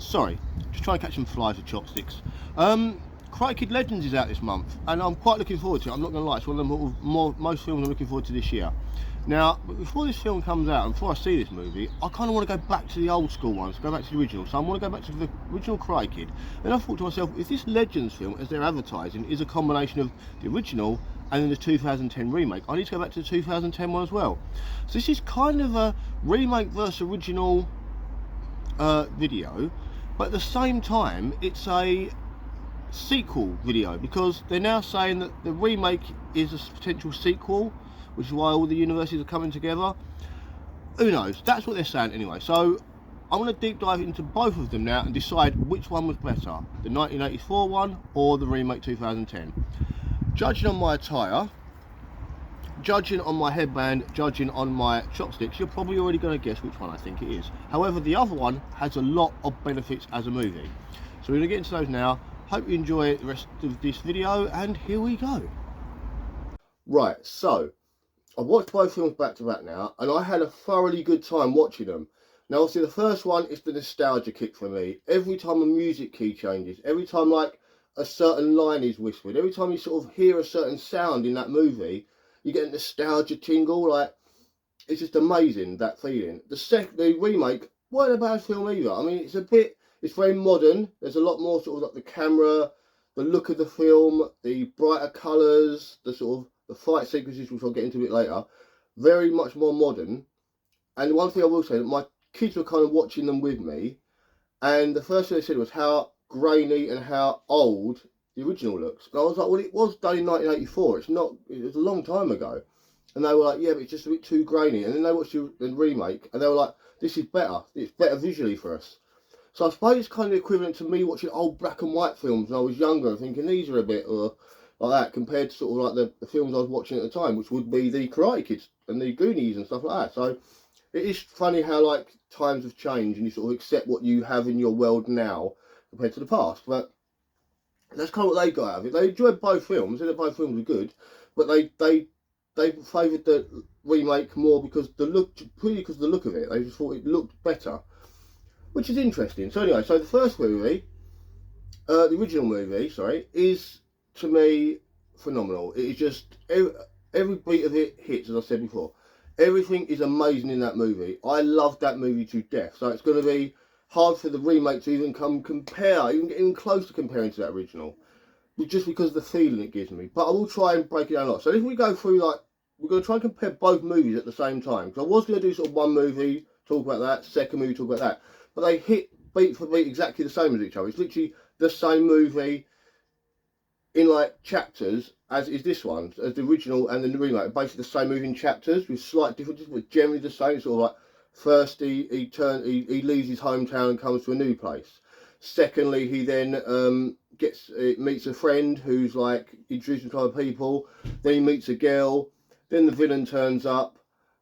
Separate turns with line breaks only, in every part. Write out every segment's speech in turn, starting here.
Sorry, just trying to catch some flies with chopsticks. Karate Kid Legends is out this month, and I'm quite looking forward to it. I'm not going to lie, it's one of the most films I'm looking forward to this year. Now, before this film comes out, and before I see this movie, I kind of want to go back to the old school ones, go back to the original. So I want to go back to the original Karate Kid. And I thought to myself, if this Legends film, as they're advertising, is a combination of the original and then the 2010 remake, I need to go back to the 2010 one as well. So this is kind of a remake versus original video, but at the same time it's a sequel video, because they're now saying that the remake is a potential sequel, which is why all the universities are coming together. Who knows? That's what they're saying anyway. So I'm going to deep dive into both of them now and decide which one was better, the 1984 one or the remake 2010. Judging on my attire, judging on my headband, judging on my chopsticks, you're probably already going to guess which one I think it is. However, the other one has a lot of benefits as a movie. So we're going to get into those now. Hope you enjoy the rest of this video, and here we go. Right, so I've watched both films back to back now, and I had a thoroughly good time watching them. Now obviously the first one is the nostalgia kick for me. Every time a music key changes, every time like a certain line is whispered, every time you sort of hear a certain sound in that movie, you get a nostalgia tingle. Like, it's just amazing, that feeling. The remake wasn't a bad film either. I mean, it's very modern. There's a lot more sort of like the camera, the look of the film, the brighter colours, the sort of the fight sequences, which I'll get into a bit later, very much more modern. And one thing I will say, that my kids were kind of watching them with me, and the first thing they said was how grainy and how old the original looks. And I was like, well, it was done in 1984. It was a long time ago. And they were like, yeah, but it's just a bit too grainy. And then they watched the remake, and they were like, this is better. It's better visually for us. So I suppose it's kind of equivalent to me watching old black and white films when I was younger and thinking these are a bit like that, compared to sort of like the films I was watching at the time, which would be the Karate Kids and the Goonies and stuff like that. So it is funny how like times have changed and you sort of accept what you have in your world now compared to the past. But that's kind of what they got out of it. They enjoyed both films, and both films were good, but they favoured the remake more because purely because of the look of it. They just thought it looked better, which is interesting. So anyway, so the first movie, the original movie, sorry, is to me phenomenal. It is just every beat of it hits, as I said before. Everything is amazing in that movie. I love that movie to death. So it's going to be hard for the remake to even get close to comparing to that original, just because of the feeling it gives me. But I will try and break it down a lot. So if we go through, like, we're going to try and compare both movies at the same time. Because I was going to do sort of one movie, talk about that, second movie, talk about that. But they hit beat for beat exactly the same as each other. It's literally the same movie in like chapters as is this one, as the original and the remake. Basically the same movie in chapters with slight differences, but generally the same. Sort of like, first he leaves his hometown and comes to a new place. Secondly, he then meets a friend who's like introduced him to other people. Then he meets a girl. Then the villain turns up.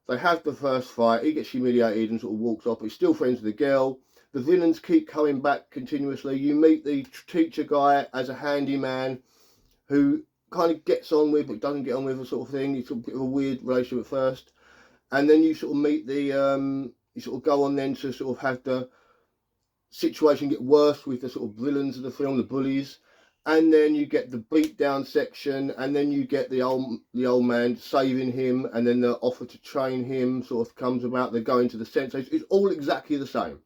They have the first fight. He gets humiliated and sort of walks off. But he's still friends with the girl. The villains keep coming back continuously. You meet the teacher guy as a handyman who kind of gets on with but doesn't get on with, a sort of thing. It's a bit of a weird relationship at first. And then you sort of meet you sort of go on then to sort of have the situation get worse with the sort of villains of the film, the bullies. And then you get the beat down section, and then you get the old man saving him, and then the offer to train him sort of comes about. They're going to the sensei. It's all exactly the same,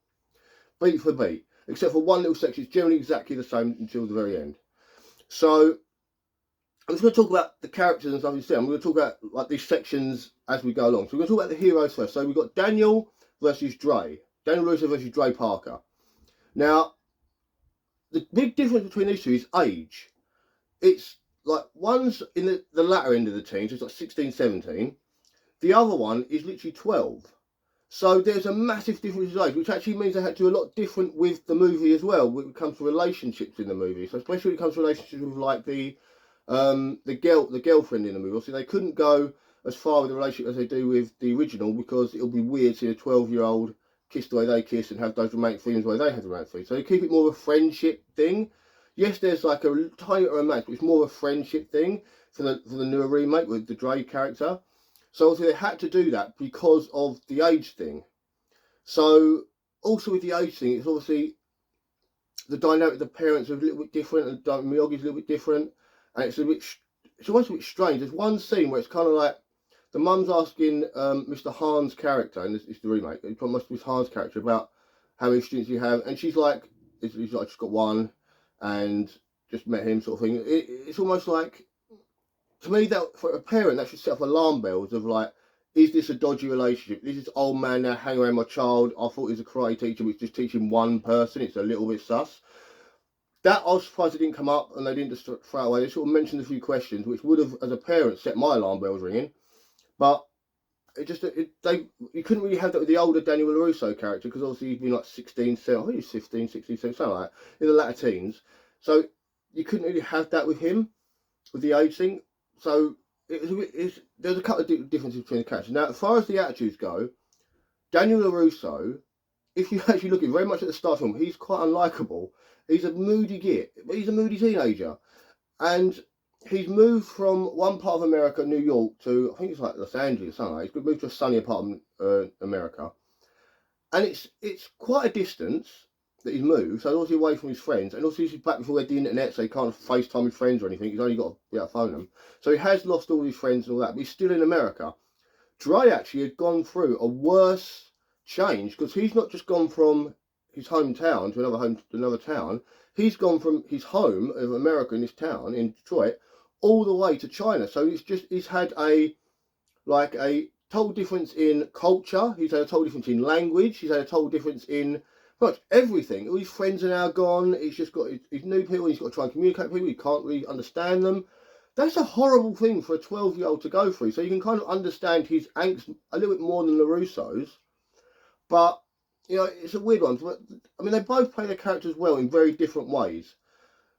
beat for beat, except for one little section. It's generally exactly the same until the very end. So I'm just going to talk about the characters and stuff you see. I'm going to talk about like these sections as we go along. So we're going to talk about the heroes first. So we've got Daniel versus Dre. Daniel Russo versus Dre Parker. Now, the big difference between these two is age. It's like one's in the latter end of the teens, so it's like 16, 17. The other one is literally 12. So there's a massive difference in age, which actually means they had to do a lot different with the movie as well when it comes to relationships in the movie. So especially when it comes to relationships with like the girlfriend in the movie. Obviously they couldn't go as far with the relationship as they do with the original, because it'll be weird seeing a 12-year-old kiss the way they kiss and have those romantic feelings the way they have the romantic feelings. So they keep it more of a friendship thing. Yes, there's like a tiny bit of romance, but it's more of a friendship thing for the newer remake with the Dre character. So obviously they had to do that because of the age thing. So also with the age thing, it's obviously the dynamic of the parents are a little bit different, and Miyagi's a little bit different, and it's almost a bit strange. There's one scene where it's kind of like the mum's asking Mr. Han's character, and it's the remake, it's must be Han's character, about how many students you have, and she's like, he's like, I just got one, and just met him, sort of thing. It's almost like, to me, that for a parent, that should set off alarm bells of like, is this a dodgy relationship? Is this old man now hanging around my child? I thought he was a karate teacher, but he's just teaching one person. It's a little bit sus. That I was surprised it didn't come up, and they didn't just throw it away. They sort of mentioned a few questions, which would have, as a parent, set my alarm bells ringing. But you couldn't really have that with the older Daniel LaRusso character, because obviously he'd been like 16, 17, I think he was 15, 16, 17, something like that, in the latter teens. So you couldn't really have that with him, with the age thing. So there's a couple of differences between the characters. Now, as far as the attitudes go, Daniel LaRusso, if you actually look at it very much at the start of him, he's quite unlikable. He's a moody git, but he's a moody teenager. And he's moved from one part of America, New York, to, I think it's like Los Angeles, something like that. He's moved to a sunnier part of America. And it's quite a distance that he's moved, so obviously away from his friends, and also he's back before we had the internet, so he can't FaceTime with friends or anything. He's only got to be able to phone them. So he has lost all his friends and all that, but he's still in America. Dre actually had gone through a worse change, because he's not just gone from his hometown to another town. He's gone from his home of America in this town in Detroit all the way to China. So he's had a total difference in culture. He's had a total difference in language. He's had a total difference in pretty much everything. All his friends are now gone. He's just got his new people. He's got to try and communicate with people. He can't really understand them. That's a horrible thing for a 12-year-old to go through. So you can kind of understand his angst a little bit more than LaRusso's. But, you know, it's a weird one. But, I mean, they both play their characters well in very different ways.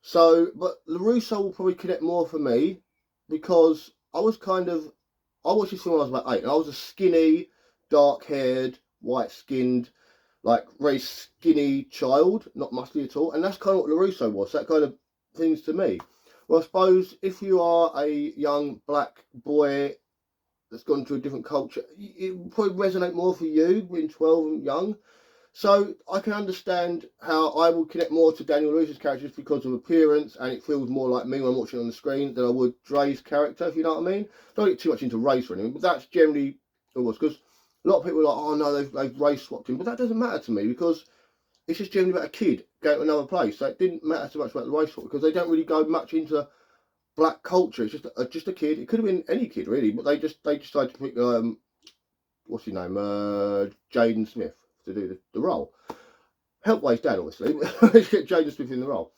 So, but LaRusso will probably connect more for me, because I watched this film when I was about 8, and I was a skinny, dark-haired, white-skinned, like very skinny child, not muscly at all, and that's kind of what LaRusso was. That kind of things to me. Well, I suppose if you are a young black boy that's gone to a different culture, it will probably resonate more for you being 12 and young. So I can understand how I will connect more to Daniel LaRusso's characters because of appearance, and it feels more like me when I'm watching it on the screen than I would Dre's character, if you know what I mean. Don't get too much into race or anything, but that's generally it was, because a lot of people are like, oh no, they've race swapped him, but that doesn't matter to me, because it's just generally about a kid going to another place. So it didn't matter so much about the race swap, because they don't really go much into black culture. It's just a kid. It could have been any kid really, but they decided to pick what's his name, Jaden Smith, to do the role. Helped by his dad, obviously, but let's get Jaden Smith in the role.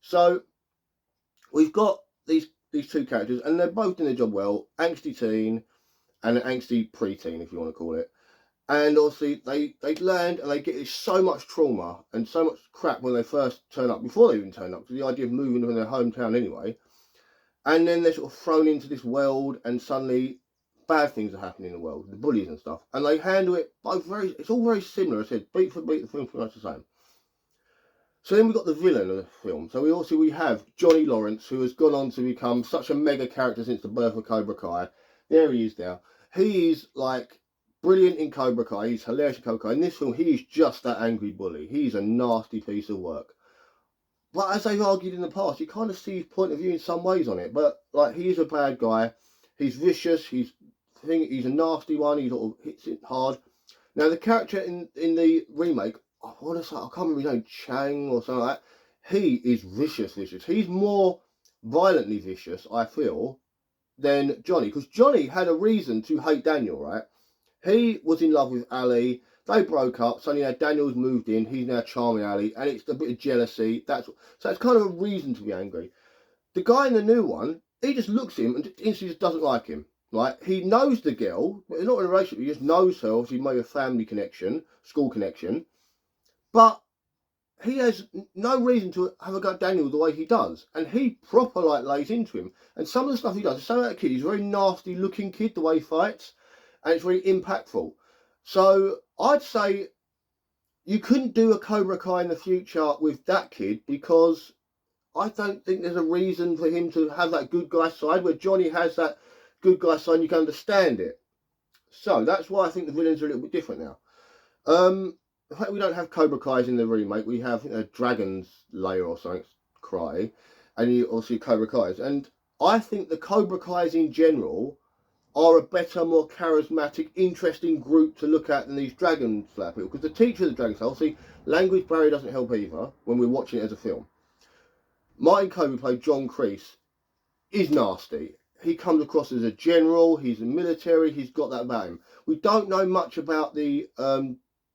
So we've got these two characters, and they're both doing their job well. Angsty teen and an angsty preteen, if you want to call it. And obviously they land and they get so much trauma and so much crap when they first turn up, before they even turn up, because the idea of moving from their hometown anyway. And then they're sort of thrown into this world, and suddenly bad things are happening in the world, the bullies and stuff. And they handle it both it's all very similar. I said, beat for beat, the film's pretty much the same. So then we've got the villain of the film. So we have Johnny Lawrence, who has gone on to become such a mega character since the birth of Cobra Kai. There he is now. He is like brilliant in Cobra Kai. He's hilarious in Cobra Kai. In this film, he is just that angry bully. He's a nasty piece of work. But as they've argued in the past, you kind of see his point of view in some ways on it. But like, he is a bad guy. He's vicious. He's a nasty one. He sort of hits it hard. Now the character in the remake, I want to say, I can't remember his name, Chang or something like that. He is vicious. He's more violently vicious, I feel, than Johnny, because Johnny had a reason to hate Daniel, right? He was in love with Ali. They broke up. Suddenly now Daniel's moved in. He's now charming Ali, and it's a bit of jealousy. So it's kind of a reason to be angry. The guy in the new one, he just looks at him and instantly just doesn't like him. Like, he knows the girl, but he's not in a relationship. He just knows her. Obviously, maybe a family connection, school connection, but he has no reason to have a go at Daniel the way he does, and he proper like lays into him. And some of the stuff he does, some of that kid, he's a very nasty looking kid the way he fights, and it's very impactful. So I'd say you couldn't do a Cobra Kai in the future with that kid, because I don't think there's a reason for him to have that good guy side, where Johnny has that good guy side and you can understand it. So that's why I think the villains are a little bit different now. the fact we don't have Cobra Kai's in the remake, we have a Dragon's Lair or something, Cry, and you obviously Cobra Kai's. And I think the Cobra Kai's in general are a better, more charismatic, interesting group to look at than these Dragon Slayer people. Because the teacher of the Dragon Slayer, obviously, language barrier doesn't help either when we're watching it as a film. Martin Coe, who played John Kreese, is nasty. He comes across as a general, he's a military, he's got that about him. We don't know much about the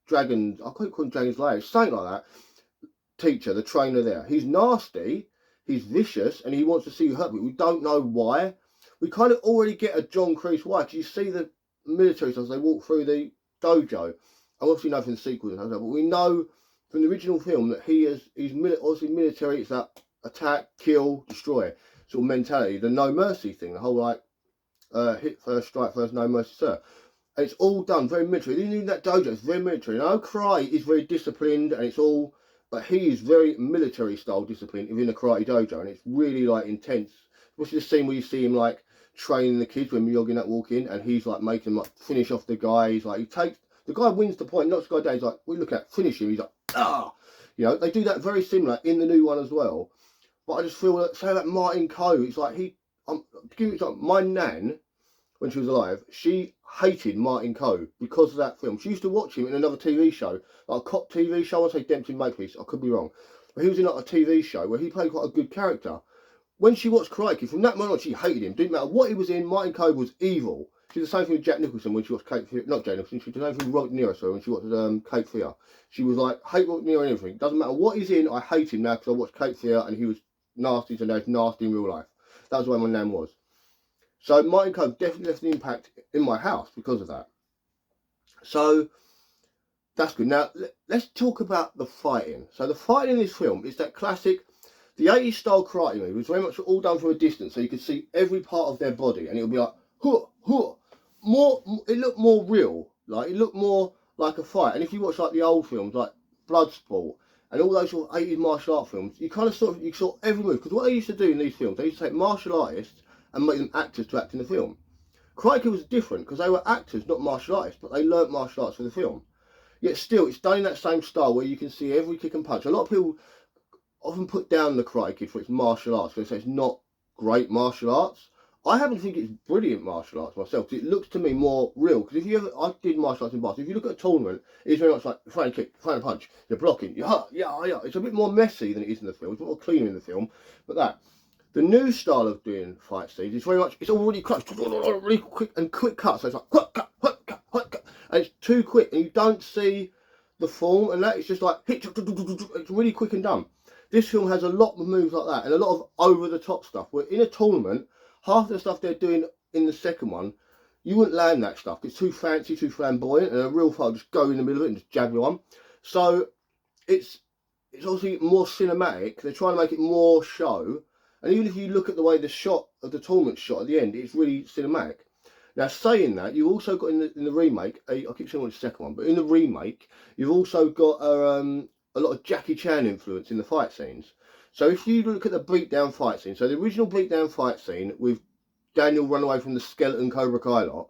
Dragons, I can't call him Dragon's Lair, something like that, teacher, the trainer there. He's nasty, he's vicious, and he wants to see you hurt, but we don't know why. We kind of already get a John Kreese why, because you see the military stuff as they walk through the dojo. I obviously know from the sequels, but we know from the original film that he's obviously military, it's that attack, kill, destroy sort of mentality, the no mercy thing, the whole like hit first, strike first, no mercy, sir. And it's all done very military. Even in that dojo, it's very military. And Cry is very disciplined, and it's all, but he is very military style discipline within the karate dojo, and it's really like intense. Especially the scene where you see him like training the kids when Miyagi and that walk in, and he's like making them like finish off the guy. He's like, he takes the guy, wins the point, knocks the guy down. He's like, we look at finish him. He's like, ah, you know, they do that very similar in the new one as well. But I just feel that, say that Martin Coe, it's like to give you example, my nan, when she was alive, she hated Martin Coe because of that film. She used to watch him in another TV show, like a cop TV show. I say Dempsey Makepeace, I could be wrong. But he was in like a TV show where he played quite a good character. When she watched Karate Kid, from that moment on, she hated him. Didn't matter what he was in, Martin Coe was evil. She did the same thing with Jack Nicholson when she watched Cape Fear. Not Jack Nicholson, she did the same thing with Robert De Niro, sorry, when she watched Cape Fear. She was like, hate Robert De Niro and everything. Doesn't matter what he's in, I hate him now because I watched Cape Fear and he was nasty, so now he's nasty in real life. That was the way my nan was. So Martin Coe definitely left an impact in my house because of that. So that's good. Now let's talk about the fighting. So the fighting in this film is that classic, the 80s style karate movie. It was very much all done from a distance, so you could see every part of their body, and it would be like, huh, huh. It looked more real, like it looked more like a fight. And if you watch like the old films, like Bloodsport, and all those sort of 80s martial art films, you kind of you saw every move. Because what they used to do in these films, they used to take martial artists and make them actors to act in the film. Karate Kid was different because they were actors, not martial artists, but they learnt martial arts for the film. Yet still, it's done in that same style where you can see every kick and punch. A lot of people often put down the Karate Kid for its martial arts, because they say it's not great martial arts. I happen to think it's brilliant martial arts myself, because it looks to me more real. Because if you ever, I did martial arts in basketball. If you look at a tournament, it's very much like throwing a kick, throwing a punch, you're blocking, yeah. It's a bit more messy than it is in the film. It's a bit more cleaner in the film. But the new style of doing fight scenes is very much, it's all really quick, really quick and quick cuts. So it's like quick cut, and it's too quick, and you don't see the form, and that it's just like hit. It's really quick and done. This film has a lot of moves like that, and a lot of over the top stuff. Where in a tournament, half the stuff they're doing in the second one, you wouldn't land that stuff. It's too fancy, too flamboyant, and a real fight will just go in the middle of it and just jab you on. So it's obviously more cinematic. They're trying to make it more show. And even if you look at the way the shot of the tournament shot at the end, it's really cinematic. Now, saying that, you've also got in the remake, I keep saying the second one, but in the remake, you've also got a lot of Jackie Chan influence in the fight scenes. So if you look at the beatdown fight scene, so the original beatdown fight scene with Daniel run away from the skeleton Cobra Kai lot,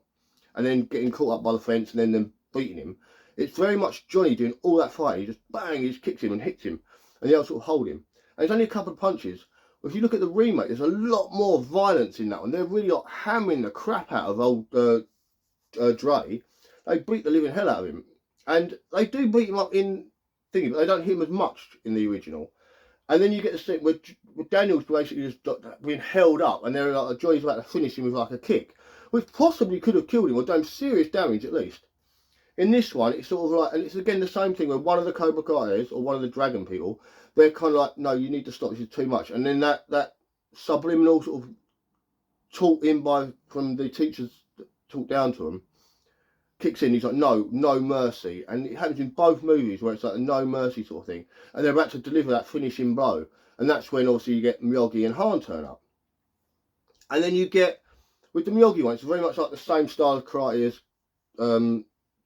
and then getting caught up by the fence and then them beating him, it's very much Johnny doing all that fighting. He just bang, he just kicks him and hits him, and the others sort of hold him. And it's only a couple of punches. If you look at the remake, there's a lot more violence in that one. They're really like hammering the crap out of old Dre. They beat the living hell out of him, and they do beat him up in thingy, but they don't hit him as much in the original. And then you get the scene where Daniel's basically just being held up, and they're like Johnny's about to finish him with like a kick, which possibly could have killed him or done serious damage at least. In this one, it's sort of like, and it's again the same thing where one of the Cobra Kai's or one of the Dragon people, they're kind of like, no, you need to stop, this is too much. And then that subliminal sort of taught in from the teachers taught down to him kicks in. He's like, no mercy. And it happens in both movies where it's like a no mercy sort of thing, and they're about to deliver that finishing blow, and that's when obviously you get Miyagi and Han turn up. And then you get with the Miyagi one, it's very much like the same style of karate as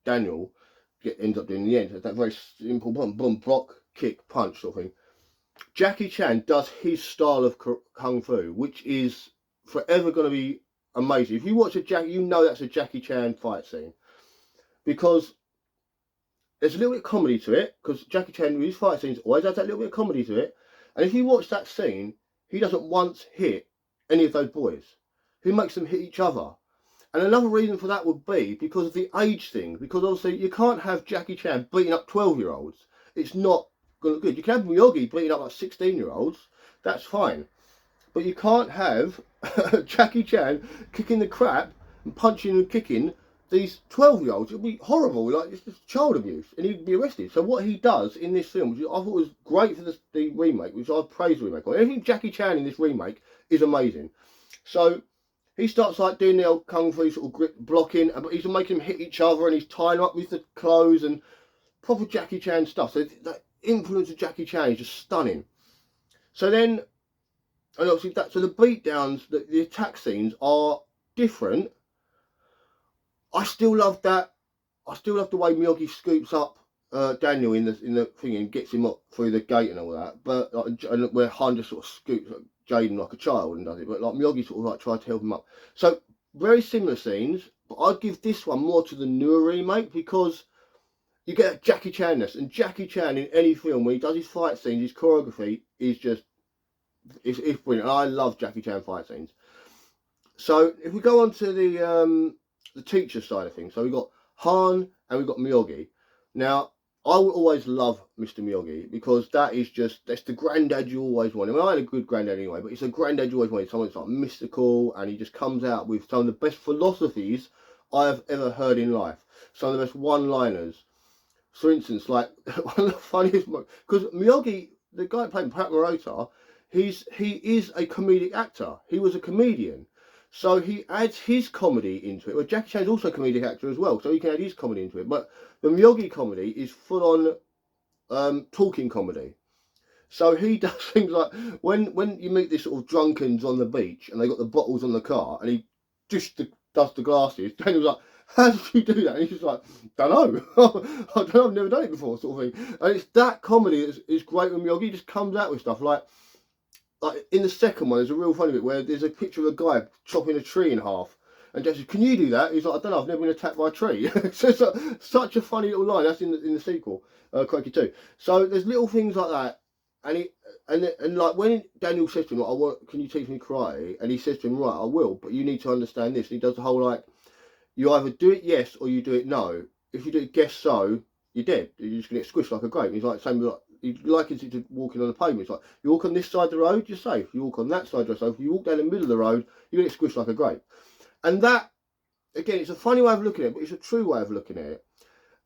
Daniel ends up doing in the end. It's that very simple boom, block, kick, punch sort of thing. Jackie Chan does his style of kung fu, which is forever going to be amazing. If you watch a Jackie, you know that's a Jackie Chan fight scene, because there's a little bit of comedy to it, because Jackie Chan, with his fight scenes, always has that little bit of comedy to it. And if you watch that scene, he doesn't once hit any of those boys. He makes them hit each other. And another reason for that would be because of the age thing. Because obviously you can't have Jackie Chan beating up 12-year-olds. It's not going to look good. You can have Miyagi beating up like 16-year-olds. That's fine. But you can't have Jackie Chan kicking the crap and punching and kicking these 12-year-olds. It would be horrible. Like, it's just child abuse. And he'd be arrested. So what he does in this film, which I thought was great for the remake, which I praise the remake on. Everything Jackie Chan in this remake is amazing. So he starts like doing the old kung fu sort of grip blocking, but he's making them hit each other, and he's tying them up with the clothes and proper Jackie Chan stuff. So the influence of Jackie Chan is just stunning. So then, and obviously so the beatdowns, the attack scenes are different. I still love that. I still love the way Miyagi scoops up Daniel in the thing and gets him up through the gate and all that. But like, where Han just sort of scoops Jaden like a child and does it, but like Miyagi sort of like tried to help him up. So very similar scenes, but I'd give this one more to the newer remake, because you get Jackie Chan-ness, and Jackie Chan in any film when he does his fight scenes, his choreography is just it's brilliant. And I love Jackie Chan fight scenes. So if we go on to the teacher side of things, so we've got Han and we've got Miyagi. Now, I will always love Mr. Miyagi, because that's the granddad you always want. I mean, I had a good granddad anyway, but it's a granddad you always wanted. Someone that's like mystical, and he just comes out with some of the best philosophies I have ever heard in life. Some of the best one-liners. For instance, like one of the funniest, because Miyagi, the guy playing Pat Morita, he is a comedic actor. He was a comedian. So he adds his comedy into it. Well, Jackie Chan's also a comedic actor as well, so he can add his comedy into it. But the Miyagi comedy is full on talking comedy. So he does things like when you meet these sort of drunkens on the beach and they got the bottles on the car, and he just does the glasses. Daniel's like, "How did you do that?" And he's just like, "Don't know. I don't know. I've never done it before," sort of thing. And it's that comedy is great when Miyagi just comes out with stuff like in the second one, there's a real funny bit where there's a picture of a guy chopping a tree in half, and Jack says, "Can you do that?" He's like, "I don't know, I've never been attacked by a tree." So it's such a funny little line. That's in the sequel, Crikey 2. So there's little things like that, and like when Daniel says to him, like, "Can you teach me karate?" And he says to him, "Right, I will, but you need to understand this." And he does the whole like, you either do it yes or you do it no. If you do it guess so, you're dead. You're just gonna get squished like a grape. And he's like, same like. He likens it to walking on the pavement. It's like, you walk on this side of the road, you're safe. You walk on that side, you're safe. You walk down the middle of the road, you get squished like a grape. And that, again, it's a funny way of looking at it, but it's a true way of looking at it.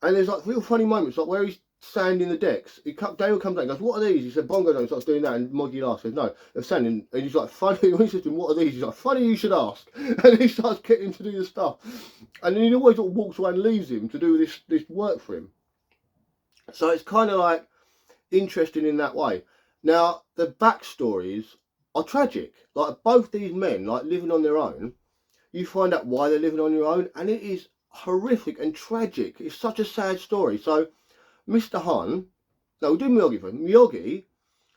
And there's like real funny moments, like where he's sanding the decks. Daniel comes out and goes, "What are these?" He said, "Bongo don't." Starts doing that, and Moggy laughs, says, "No, they're sanding." And he's like, "Funny." When he says to him, "What are these?" He's like, "Funny you should ask." And he starts getting him to do the stuff. And then he always sort of walks away and leaves him to do this work for him. So it's kind of like interesting in that way. Now the backstories are tragic. Like both these men, like living on their own, you find out why they're living on their own, and it is horrific and tragic. It's such a sad story. So Mr. Han, no, we'll do Miyagi first. Miyagi,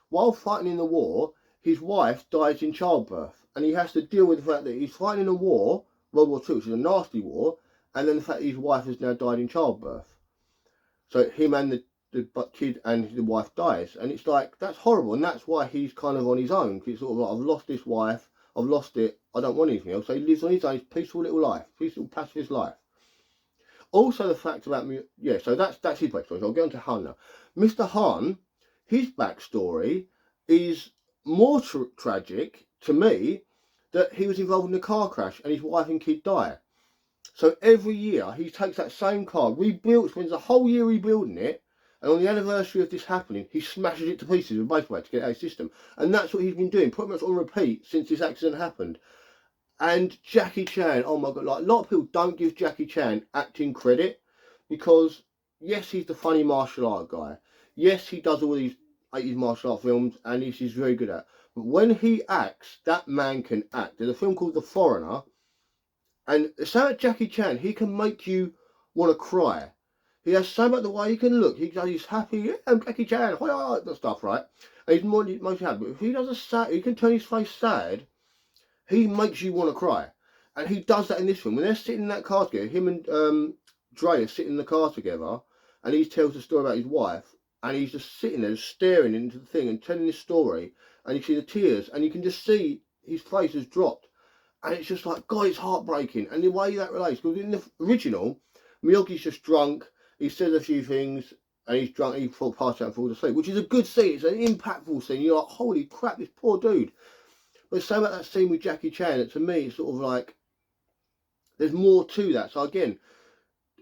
while fighting in the war, his wife dies in childbirth, and he has to deal with the fact that he's fighting in a war, World War II, which is a nasty war, and then the fact that his wife has now died in childbirth. So him and the kid and the wife dies, and it's like, that's horrible, and that's why he's kind of on his own. It's sort of like, I've lost this wife, I've lost it, I don't want anything else. So he lives on his own, peaceful little life, peaceful pacifist life. Also the fact about me, yeah, so that's his backstory. So I'll get on to Han now. Mr. Han, his backstory is more tragic to me, that he was involved in a car crash and his wife and kid die. So every year he takes that same car, rebuilds, spends a whole year rebuilding it, and on the anniversary of this happening, he smashes it to pieces with a baseball bat to get out of his system. And that's what he's been doing, pretty much on repeat since this accident happened. And Jackie Chan, oh my God, like a lot of people don't give Jackie Chan acting credit, because yes, he's the funny martial art guy. Yes, he does all these 80s martial art films, and he's very good at it. But when he acts, that man can act. There's a film called The Foreigner, and so at Jackie Chan, he can make you want to cry. He has so much the way he can look. He's happy. "Yeah, I'm Jackie Chan." That stuff, right? And he's most happy. But if he does a sad, he can turn his face sad. He makes you want to cry, and he does that in this film. When they're sitting in that car together, him and Dre are sitting in the car together, and he tells the story about his wife, and he's just sitting there just staring into the thing and telling this story, and you see the tears, and you can just see his face has dropped, and it's just like, God, it's heartbreaking. And the way that relates, because in the original, Miyagi's just drunk, he says a few things, and he's drunk, he passes out and falls asleep, which is a good scene. It's an impactful scene. You're like, holy crap, this poor dude. But it's so about that scene with Jackie Chan that to me, it's sort of like, there's more to that. So again,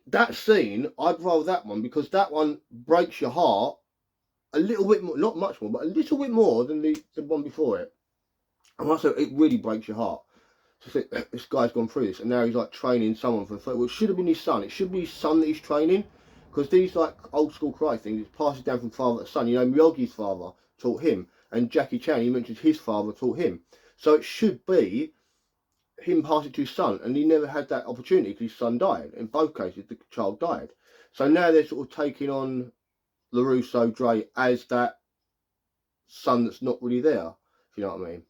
that scene, I'd rather that one, because that one breaks your heart a little bit more, not much more, but a little bit more than the one before it. And also, it really breaks your heart. So think, this guy's gone through this, and now he's like training someone for the fight. Well, it should have been his son. It should be his son that he's training, because these like old school karate things, it passes down from father to son. You know, Miyagi's father taught him, and Jackie Chan, he mentions his father taught him. So it should be him pass it to his son, and he never had that opportunity because his son died. In both cases, the child died. So now they're sort of taking on LaRusso, Dre, as that son that's not really there, if you know what I mean.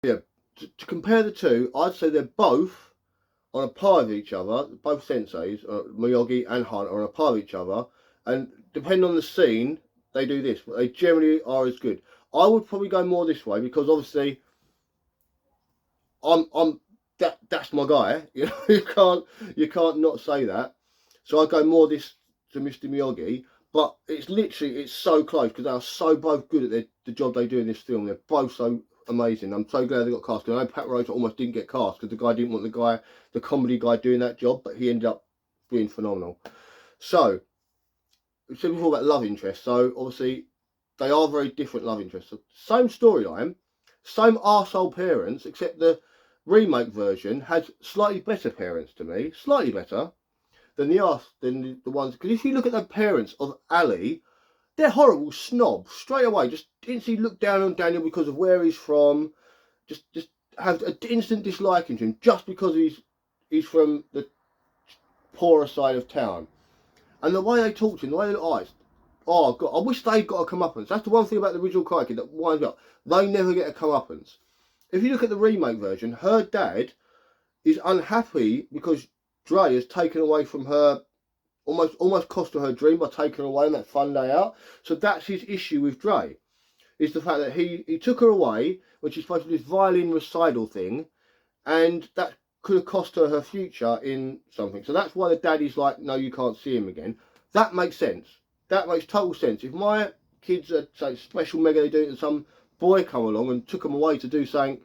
Yeah, to compare the two, I'd say they're both on a par with each other. Both senseis, Miyagi and Hunt, are on a par with each other, and depending on the scene, they do this, but they generally are as good. I would probably go more this way, because obviously that's my guy. You know, you can't not say that. So I go more this to Mr. Miyagi, but it's so close, because they are so both good at the job they do in this film. They're both so amazing. I'm so glad they got cast. I know Pat Rosa almost didn't get cast because the guy didn't want the comedy guy doing that job, but he ended up being phenomenal. So we said before about love interest. So obviously they are very different love interests. So, same storyline, same arsehole parents, except the remake version has slightly better parents to me, slightly better than the ones. Because if you look at the parents of Ali, they're horrible snobs straight away. Just instantly look down on Daniel because of where he's from. Just have an instant disliking to him just because he's from the poorer side of town. And the way they talk to him, the way they look at, oh God, I wish they'd got a comeuppance. That's the one thing about the original Karate Kid that winds me up. They never get a comeuppance. If you look at the remake version, her dad is unhappy because Dre has taken away from her, almost cost her dream by taking her away on that fun day out. So that's his issue with Dre, is the fact that he took her away when she's supposed to do this violin recital thing, and that could have cost her future in something. So that's why the daddy's like, no, you can't see him again. That makes sense. That makes total sense. If my kids are, say, special mega, they do it, and some boy come along and took them away to do something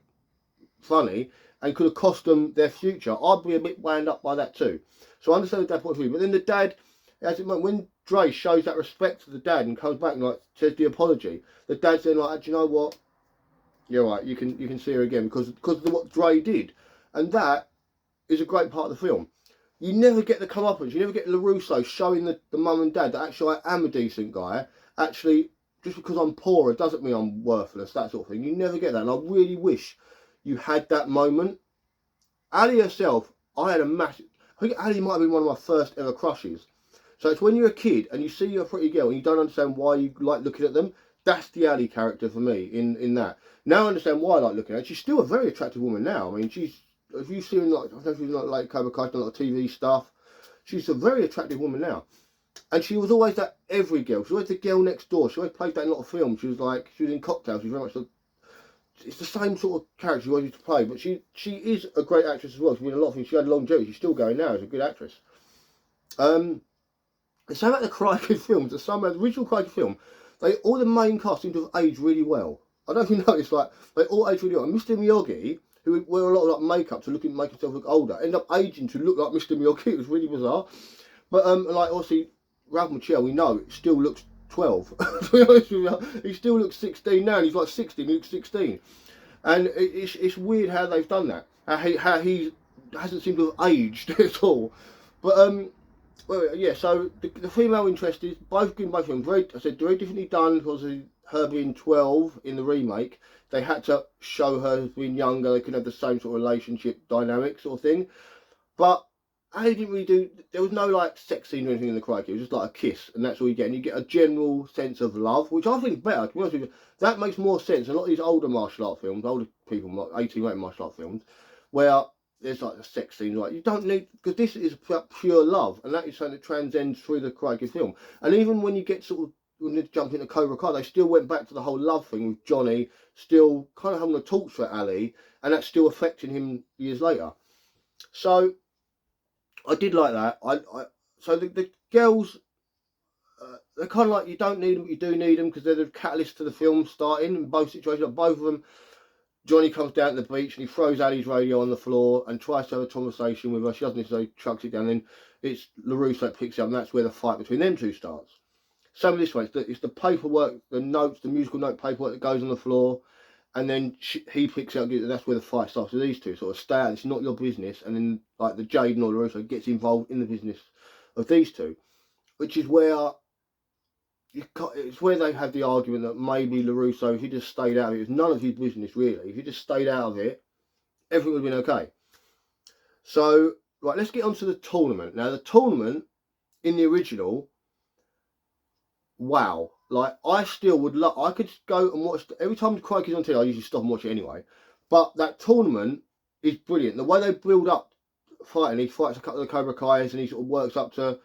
funny and could have cost them their future, I'd be a bit wound up by that too. So I understand the dad point of view, but then the dad, when Dre shows that respect to the dad and comes back and like says the apology, the dad's then like, do you know what? You're right. You can see her again because of what Dre did, and that is a great part of the film. You never get the comeuppance. You never get LaRusso showing the mum and dad that actually I am a decent guy. Actually, just because I'm poor, it doesn't mean I'm worthless. That sort of thing. You never get that, and I really wish you had that moment. Ali herself, I had a massive. I think Ali might have been one of my first ever crushes. So it's when you're a kid and you see a pretty girl and you don't understand why you like looking at them. That's the Ali character for me in that. Now I understand why I like looking at her. She's still a very attractive woman now. I mean, if you've seen like, I don't know if she's like Cobra Kai, done a lot of TV stuff. She's a very attractive woman now. And she was always that every girl. She was always the girl next door. She always played that in a lot of films. She was in Cocktail. She was very much it's the same sort of character she wanted to play, but she is a great actress as well. She's been in a lot of things. She had longevity. She's still going now as a good actress. It's about the Karate Kid films. The original Karate Kid film, all the main cast seem to have aged really well. I don't know if you noticed, like they all aged really well. And Mr. Miyagi, who wear a lot of like makeup to make himself look older, ended up aging to look like Mr. Miyagi. It was really bizarre. But like obviously Ralph Macchio, we know it still looks 12. To be honest with you, he still looks 16 now, and he's like 16. He looks 16, and it's weird how they've done that. How he hasn't seemed to have aged at all. But well, yeah. So the female interest is both good, both of them. Very differently done because of her being 12 in the remake. They had to show her as being younger. They couldn't have the same sort of relationship dynamic sort of thing. But I didn't really do. There was no like sex scene or anything in the Karate Kid. It was just like a kiss, and that's all you get. And you get a general sense of love, which I think is better. To be honest with you, that makes more sense. A lot of these older martial art films, older people, like 18 rated martial art films, where there's like the sex scenes, like you don't need, because this is pure love, and that is something that transcends through the Karate film. And even when you get sort of when they jump into Cobra Kai, they still went back to the whole love thing with Johnny, still kind of having a torch for Ali, and that's still affecting him years later. So I did like that. So the girls, they're kind of like, you don't need them, but you do need them, because they're the catalyst to the film starting in both situations. Like both of them, Johnny comes down to the beach and he throws Ali's radio on the floor and tries to have a conversation with her. She doesn't necessarily, chucks it down. Then it's LaRusso that picks it up, and that's where the fight between them two starts. Some of this way, it's the paperwork, the notes, the musical note paperwork that goes on the floor, and then he picks it up, and that's where the fight starts. So these two sort of stay out, it's not your business, and then like the Jaden or LaRusso gets involved in the business of these two, which is where it's where they have the argument that maybe LaRusso, if he just stayed out of it, it's none of his business really. If he just stayed out of it, everything would have been okay. So, right, let's get on to the tournament. Now, the tournament in the original, wow. Like, I still would love, I could go and watch, every time the Crikey's on TV, I usually stop and watch it anyway. But that tournament is brilliant. The way they build up fighting, he fights a couple of the Cobra Kai's and he sort of works up to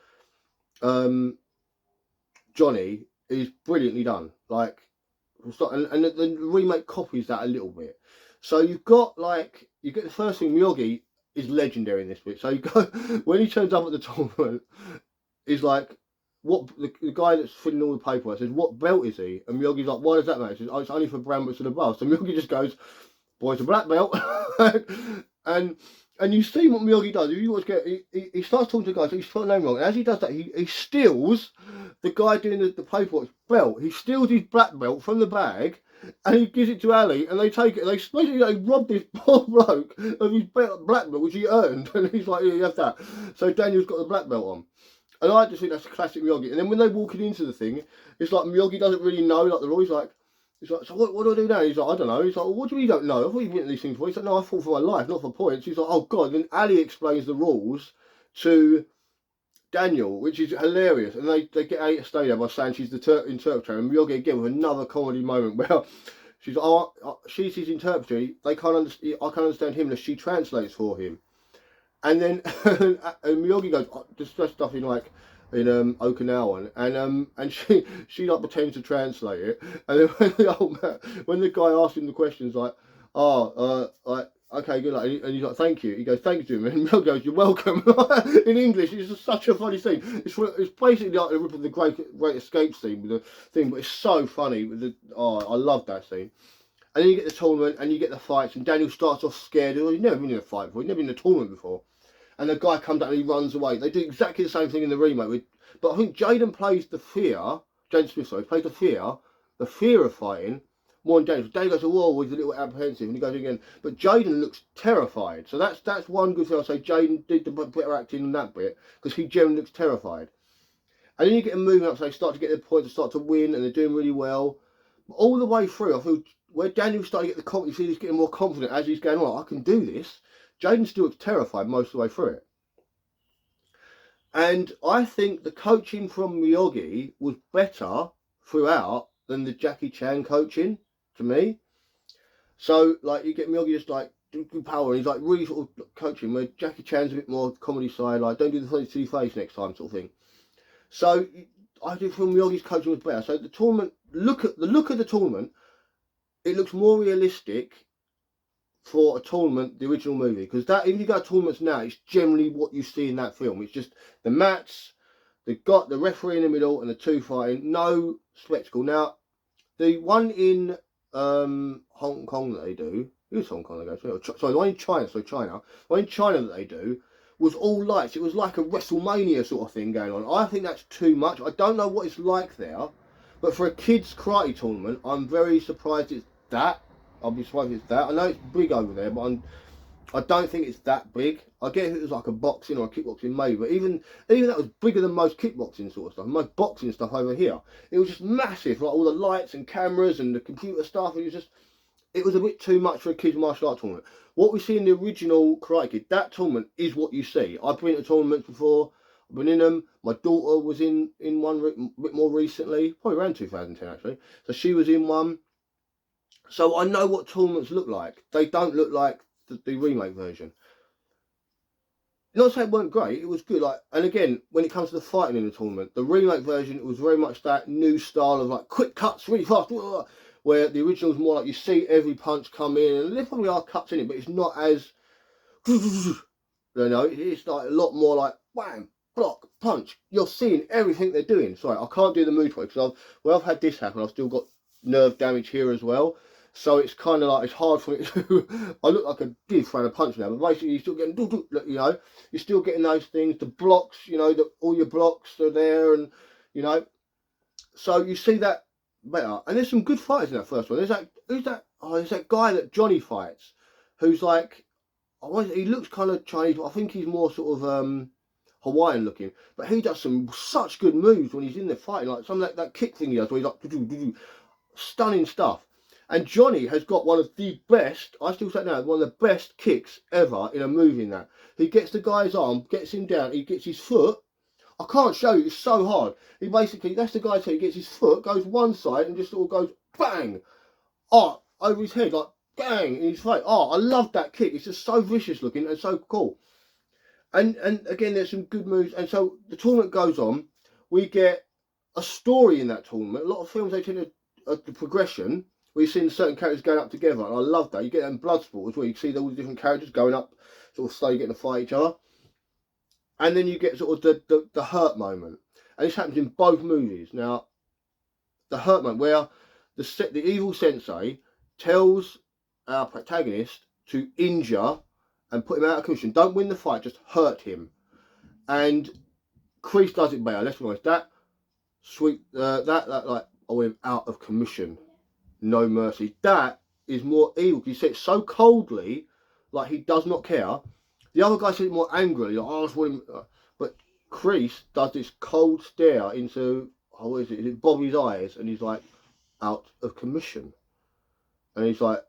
Johnny, is brilliantly done. Like, and the remake copies that a little bit. So you've got like, you get the first thing, Miyagi is legendary in this bit. So you go, when he turns up at the tournament, he's like, what, the guy that's filling all the paperwork says, what belt is he? And Miyagi's like, why does that matter? He says, oh, it's only for brown belts and above. So Miyagi just goes, boy, it's a black belt. and you see what Miyagi does. If you watch, he starts talking to the guy, so he's spelled the name wrong. And as he does that, he steals the guy doing the paperwork belt. He steals his black belt from the bag, and he gives it to Ali, and they take it. They basically rob this poor bloke of his black belt, which he earned, and he's like, yeah, you have that. So Daniel's got the black belt on. And I just think that's a classic Miyagi. And then when they're walking into the thing, it's like Miyagi doesn't really know, like the rules. He's like, so what do I do now? He's like, I don't know. He's like, well, what do you mean you don't know? I thought you went these things for. He's like, no, I fought for my life, not for points. He's like, oh God. Then Ali explains the rules to Daniel, which is hilarious. And they get Ali to stay there by saying she's the interpreter. And Miyagi again with another comedy moment where she's like, oh, she's his interpreter. They can't understand. I can't understand him unless she translates for him. And then and Miyagi goes, oh, just stuff in like in Okinawan, and she like pretends to translate it, and then when the guy asks him the questions like, like, okay, good luck, and he's like, thank you. He goes, thanks to him, and Miyagi goes, you're welcome. In English, it's just such a funny scene. It's basically like the rip of the Great Escape scene with the thing, but it's so funny. I love that scene. And then you get the tournament, and you get the fights, and Daniel starts off scared. He's never been in a fight before. He's never been in a tournament before. And the guy comes out and he runs away. They do exactly the same thing in the remake. But I think Jaden plays the fear, Jaden Smith, sorry, plays the fear of fighting, more than Daniel. Daniel goes to war, he's a little apprehensive, and he goes again. But Jaden looks terrified. So that's one good thing I'll say. Jaden did the better acting in that bit, because he generally looks terrified. And then you get them moving up, so they start to get their points, start to win, and they're doing really well. But all the way through, I feel, where Daniel started to get the confidence, you see he's getting more confident as he's going, I can do this. Jaden still looks terrified most of the way through it. And I think the coaching from Miyagi was better throughout than the Jackie Chan coaching, to me. So, like, you get Miyagi just, like, do power, and he's, like, really sort of coaching, where Jackie Chan's a bit more comedy side, like, don't do the funny silly face next time sort of thing. So, I do feel Miyagi's coaching was better. So, the tournament, the look of the tournament, it looks more realistic for a tournament, the original movie, because that, if you go to tournaments now, it's generally what you see in that film. It's just the mats, the referee in the middle, and the two fighting. No spectacle. Now, the one in Hong Kong that they do, who's Hong Kong? They go to? Sorry, the one in China. So China, the one in China that they do was all lights. It was like a WrestleMania sort of thing going on. I think that's too much. I don't know what it's like there, but for a kids karate tournament, I'm very surprised it's that. I'll be surprised if it's that. I know it's big over there, but I don't think it's that big. I get if it was like a boxing or a kickboxing maybe, but even that was bigger than most kickboxing sort of stuff, most boxing stuff over here. It was just massive, like all the lights and cameras and the computer stuff. It was a bit too much for a kids martial arts tournament. What we see in the original Karate Kid, that tournament is what you see. I've been to tournaments before. I've been in them. My daughter was in one a bit more recently, probably around 2010 actually. So she was in one. So I know what tournaments look like. They don't look like the remake version. not saying it weren't great, it was good. Like, and again, when it comes to the fighting in the tournament, the remake version, it was very much that new style of like quick cuts, really fast. Where the original was more like you see every punch come in, and there probably are cuts in it, but it's not as, you know, it's like a lot more like wham, block, punch. You're seeing everything they're doing. Sorry, I can't do the mood for it because I've had this happen. I've still got nerve damage here as well. So it's kind of like, it's hard for me to, I look like a big fan of punch now, but basically you're still getting, you know, you're still getting those things, the blocks, you know, all your blocks are there, and, you know, so you see that better. And there's some good fighters in that first one. There's that, who's that? Oh, there's that guy that Johnny fights, who's like, he looks kind of Chinese, but I think he's more sort of Hawaiian looking. But he does some such good moves when he's in there fighting, like some of that kick thing he does, where he's like, stunning stuff. And Johnny has got one of the best, I still say now, one of the best kicks ever in a movie in that. He gets the guy's arm, gets him down, he gets his foot. I can't show you, it's so hard. He basically, that's the guy, he gets his foot, goes one side and just sort of goes bang, over his head, like bang, in his face. I love that kick. It's just so vicious looking and so cool. And again, there's some good moves. And so the tournament goes on. We get a story in that tournament. A lot of films, they tend to, the progression, we've seen certain characters going up together, and I love that. You get that in Bloodsport as well. You see all the different characters going up, sort of slowly getting to fight each other. And then you get sort of the hurt moment. And this happens in both movies. Now, the hurt moment, where the evil sensei tells our protagonist to injure and put him out of commission. Don't win the fight, just hurt him. And Kreese does it better. Let's be honest. That sweet, that like, I want him out of commission. No mercy. That is more evil. You see it so coldly, like he does not care. The other guy says it more angrily, like, I just want him. But Kreese does this cold stare into, what is it Bobby's eyes, and he's like, out of commission. And he's like,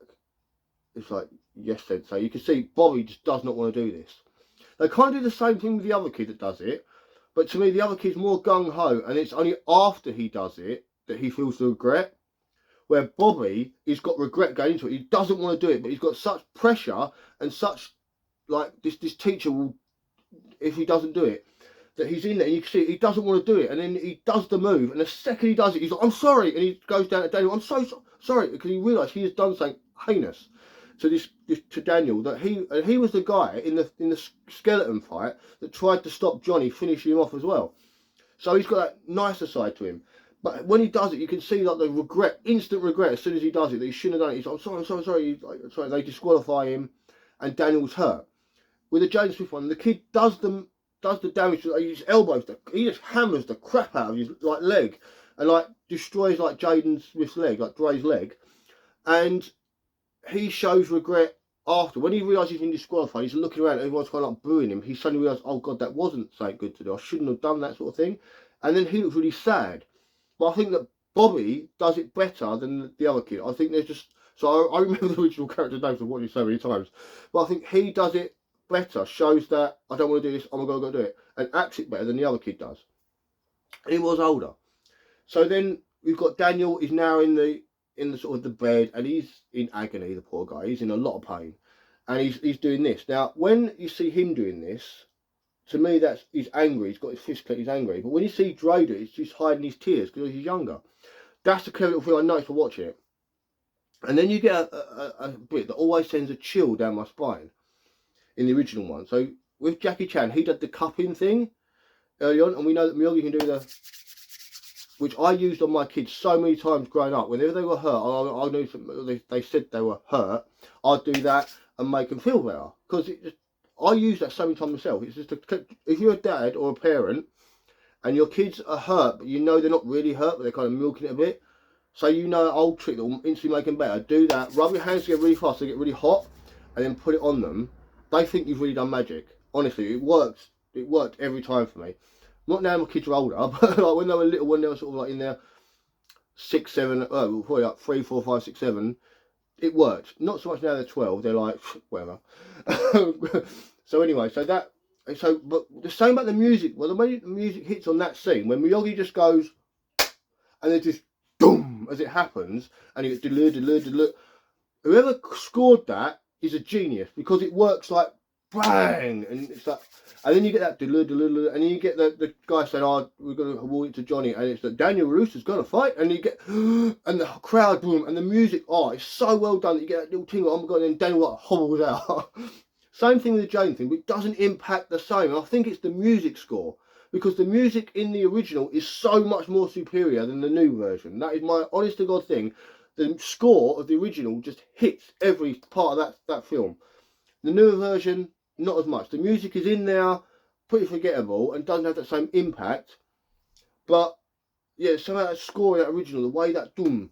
it's like, yes, sensei. You can see Bobby just does not want to do this. They kind of do the same thing with the other kid that does it, but to me, the other kid's more gung-ho, and it's only after he does it that he feels the regret. Where Bobby, he's got regret going into it. He doesn't want to do it, but he's got such pressure and such, like, this teacher will, if he doesn't do it, that he's in there, and you can see he doesn't want to do it, and then he does the move, and the second he does it, he's like, I'm sorry, and he goes down to Daniel, I'm so sorry, because he realised he has done something heinous to Daniel, that he was the guy in the skeleton fight that tried to stop Johnny finishing him off as well. So he's got that nicer side to him. But when he does it, you can see like the regret, instant regret as soon as he does it, that he shouldn't have done it. He's like, I'm sorry. Sorry. They disqualify him, and Daniel's hurt. With the Jaden Smith one, the kid does the damage to his elbows. He just hammers the crap out of his like leg, and like destroys like Jaden Smith's leg, like Dre's leg, and he shows regret after. When he realises he's been disqualified, he's looking around, everyone's kind of like booing him. He suddenly realises, oh God, that wasn't something good to do. I shouldn't have done that sort of thing. And then he looks really sad. But I think that Bobby does it better than the other kid. I think there's just, so I remember the original character names, I've watched it so many times. But I think he does it better, shows that I don't want to do this, I'm going to go do it, and acts it better than the other kid does. And he was older. So then we've got Daniel, is now in the sort of the bed, and he's in agony, the poor guy. He's in a lot of pain. And he's doing this. Now, when you see him doing this, to me, he's angry. He's got his fist clenched, he's angry. But when you see Dre do it, he's just hiding his tears because he's younger. That's the clever little thing I noticed for watching it. And then you get a bit that always sends a chill down my spine in the original one. So with Jackie Chan, he did the cupping thing early on, and we know that Miyagi can do which I used on my kids so many times growing up. Whenever they were hurt, I knew they said they were hurt, I'd do that and make them feel better. Because I use that so many times myself. It's just if you're a dad or a parent and your kids are hurt, but you know they're not really hurt, but they're kind of milking it a bit. So you know an old trick that will instantly make them better. Do that. Rub your hands together really fast so they get really hot, and then put it on them. They think you've really done magic. Honestly, it works. It worked every time for me. Not now my kids are older, but like when they were little, when they were sort of like in their 6, 7, probably like 3, 4, 5, 6, 7. It worked. Not so much now they're 12. They're like whatever. So anyway, but the same about the music. Well, the way the music hits on that scene when Miyagi just goes, and then just boom as it happens, and you get whoever scored that is a genius, because it works like bang, and it's like, and then you get that, and then you get the guy saying, "Oh, we're going to award it to Johnny," and it's that Daniel Rooster's going to fight, and you get, and the crowd boom, and the music, oh, it's so well done that you get that little tingle, oh my god, and then Daniel like hobbles out. Same thing with the Jane thing, but it doesn't impact the same. And I think it's the music score, because the music in the original is so much more superior than the new version. That is my honest to God thing. The score of the original just hits every part of that film. The newer version, not as much. The music is in there, pretty forgettable, and doesn't have that same impact. But yeah, somehow that score in that original, the way that doom,